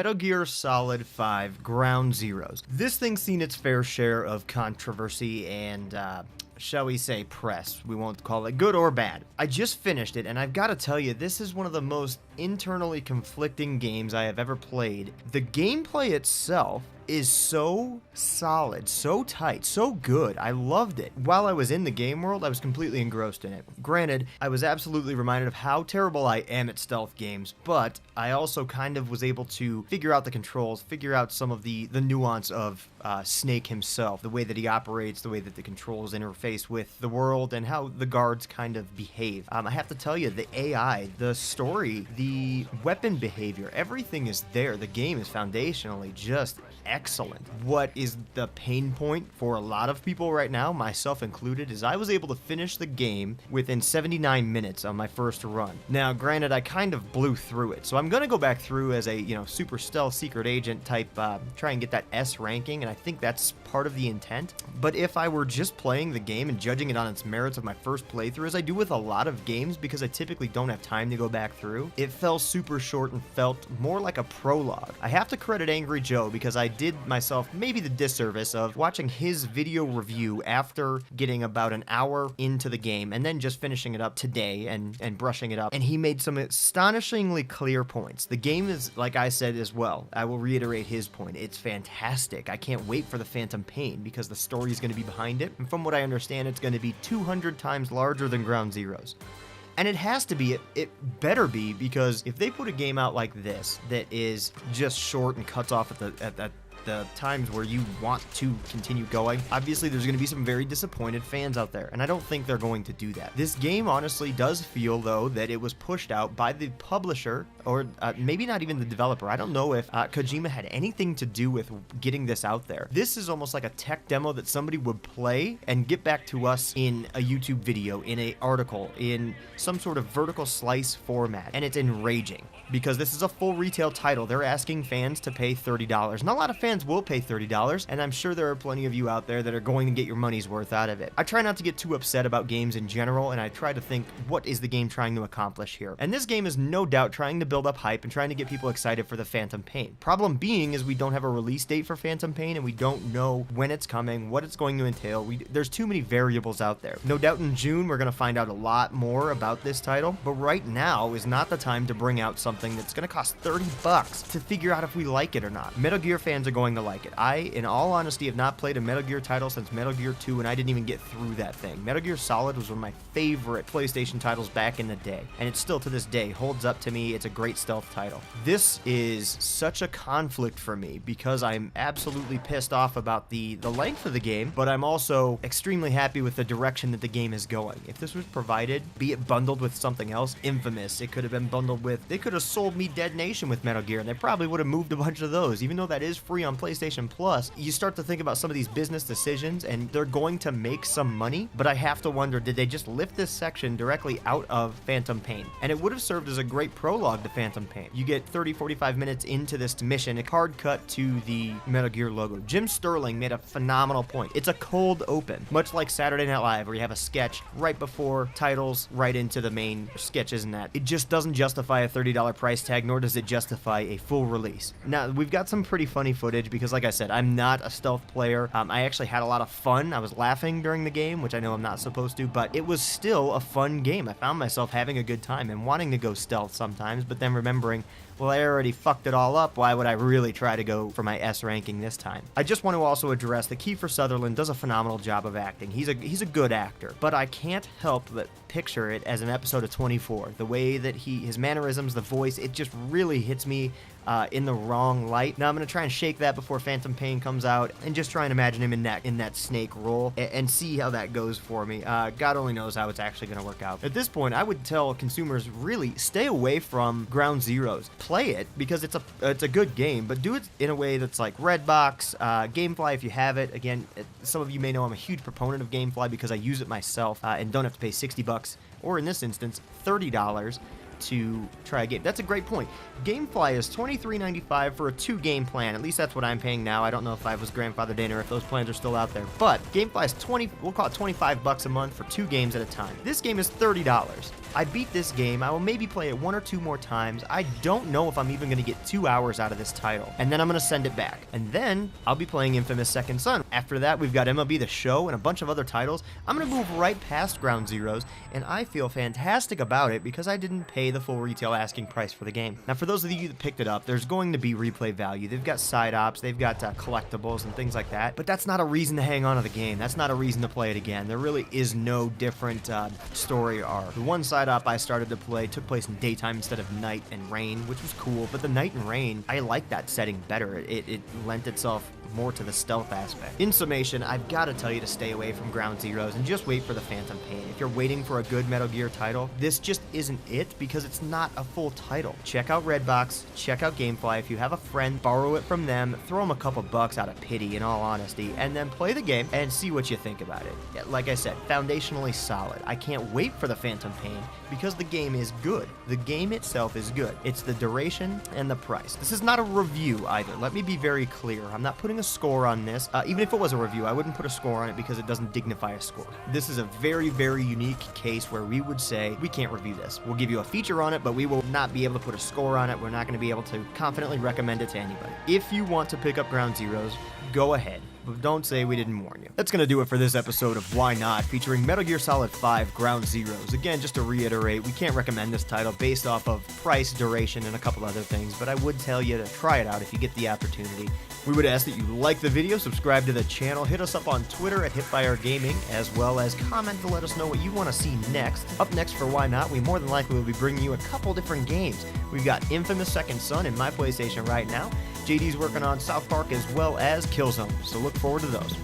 Metal Gear Solid 5 Ground Zeroes. This thing's seen its fair share of controversy and, shall we say, press. We won't call it good or bad. I just finished it, and I've got to tell you, this is one of the most internally conflicting games I have ever played. The gameplay itself is so solid, so tight, so good. I loved it. While I was in the game world, I was completely engrossed in it. Granted, I was absolutely reminded of how terrible I am at stealth games, but I also kind of was able to figure out the controls, figure out some of the nuance of Snake himself, the way that he operates, the way that the controls interface with the world, and how the guards kind of behave. I have to tell you, the AI, the story, the weapon behavior, everything is there. The game is foundationally just excellent. What is the pain point for a lot of people right now, myself included, is I was able to finish the game within 79 minutes on my first run. Now, granted, I kind of blew through it, so I'm going to go back through as a, super stealth secret agent type, try and get that S ranking, and I think that's part of the intent. But if I were just playing the game and judging it on its merits of my first playthrough, as I do with a lot of games because I typically don't have time to go back through, it fell super short and felt more like a prologue. I have to credit Angry Joe because I did myself maybe the disservice of watching his video review after getting about an hour into the game and then just finishing it up today and brushing it up, and he made some astonishingly clear points. The game is, like I said as well, I will reiterate his point, it's fantastic. I can't wait for the Phantom Pain because the story is going to be behind it, and from what I understand, it's going to be 200 times larger than Ground Zeroes. And it has to be, it better be, because if they put a game out like this that is just short and cuts off at the times where you want to continue going, obviously there's going to be some very disappointed fans out there, and I don't think they're going to do that. This game honestly does feel, though, that it was pushed out by the publisher, or maybe not even the developer. I don't know if Kojima had anything to do with getting this out there. This is almost like a tech demo that somebody would play and get back to us in a YouTube video, in an article, in some sort of vertical slice format, and it's enraging because this is a full retail title. They're asking fans to pay $30, and a lot of fans will pay $30, and I'm sure there are plenty of you out there that are going to get your money's worth out of it. I try not to get too upset about games in general, and I try to think, what is the game trying to accomplish here? And this game is no doubt trying to build up hype and trying to get people excited for the Phantom Pain. Problem being is we don't have a release date for Phantom Pain, and we don't know when it's coming, what it's going to entail. There's too many variables out there. No doubt in June we're going to find out a lot more about this title, but right now is not the time to bring out something that's going to cost $30 to figure out if we like it or not. Metal Gear fans are going to like it. I, in all honesty, have not played a Metal Gear title since Metal Gear 2, and I didn't even get through that thing. Metal Gear Solid was one of my favorite PlayStation titles back in the day, and it still to this day holds up to me. It's a great stealth title. This is such a conflict for me because I'm absolutely pissed off about the length of the game, but I'm also extremely happy with the direction that the game is going. If this was provided, be it bundled with something else, Infamous, it could have been bundled with, they could have sold me Dead Nation with Metal Gear, and they probably would have moved a bunch of those, even though that is free on PlayStation Plus. You start to think about some of these business decisions, and they're going to make some money, but I have to wonder, did they just lift this section directly out of Phantom Pain? And it would have served as a great prologue to Phantom Pain. You get 30-45 minutes into this mission, a card cut to the Metal Gear logo. Jim Sterling made a phenomenal point. It's a cold open, much like Saturday Night Live, where you have a sketch right before titles, right into the main sketches and that. It just doesn't justify a $30 price tag, nor does it justify a full release. Now, we've got some pretty funny footage because, like I said, I'm not a stealth player. I actually had a lot of fun. I was laughing during the game, which I know I'm not supposed to, but it was still a fun game. I found myself having a good time and wanting to go stealth sometimes, but then remembering, well, I already fucked it all up. Why would I really try to go for my S ranking this time? I just want to also address that Kiefer Sutherland does a phenomenal job of acting. He's a good actor, but I can't help but picture it as an episode of 24. The way that his mannerisms, the voice, it just really hits me in the wrong light. Now I'm going to try and shake that before Phantom Pain comes out and just try and imagine him in that Snake role and see how that goes for me. God only knows how it's actually going to work out. At this point, I would tell consumers, really stay away from Ground Zeroes. Play it because it's a good game, but do it in a way that's like Redbox, Gamefly if you have it. Again, some of you may know I'm a huge proponent of Gamefly because I use it myself and don't have to pay $60, or in this instance, $30 to try a game. That's a great point. Gamefly is $23.95 for a 2-game plan. At least that's what I'm paying now. I don't know if I was grandfathered in or if those plans are still out there. But Gamefly is we'll call it $25 a month for 2 games at a time. This game is $30. I beat this game. I will maybe play it 1 or 2 more times. I don't know if I'm even going to get 2 hours out of this title. And then I'm going to send it back. And then I'll be playing Infamous Second Son. After that, we've got MLB The Show and a bunch of other titles. I'm going to move right past Ground Zeroes, and I feel fantastic about it because I didn't pay the full retail asking price for the game. Now, for those of you that picked it up, there's going to be replay value. They've got side ops, they've got collectibles and things like that, but that's not a reason to hang on to the game. That's not a reason to play it again. There really is no different story arc. The one side op I started to play took place in daytime instead of night and rain, which was cool, but the night and rain, I like that setting better. It lent itself more to the stealth aspect. In summation, I've got to tell you to stay away from Ground Zeroes and just wait for the Phantom Pain. If you're waiting for a good Metal Gear title, this just isn't it because it's not a full title. Check out Redbox, check out Gamefly. If you have a friend, borrow it from them, throw them a couple bucks out of pity in all honesty, and then play the game and see what you think about it. Like I said, foundationally solid. I can't wait for the Phantom Pain because the game is good. The game itself is good. It's the duration and the price. This is not a review either. Let me be very clear. I'm not putting a score on this. Even if it was a review, I wouldn't put a score on it because it doesn't dignify a score. This is a very, very unique case where we would say, we can't review this. We'll give you a feature on it, but we will not be able to put a score on it. We're not going to be able to confidently recommend it to anybody. If you want to pick up Ground Zeroes, go ahead. But don't say we didn't warn you. That's going to do it for this episode of Why Not, featuring Metal Gear Solid 5 Ground Zeroes. Again, just to reiterate, we can't recommend this title based off of price, duration, and a couple other things, but I would tell you to try it out if you get the opportunity. We would ask that you like the video, subscribe to the channel, hit us up on Twitter at HitFireGaming, as well as comment to let us know what you want to see next. Up next for Why Not, we more than likely will be bringing you a couple different games. We've got Infamous Second Son in my PlayStation right now. JD's working on South Park as well as Killzone, so look forward to those.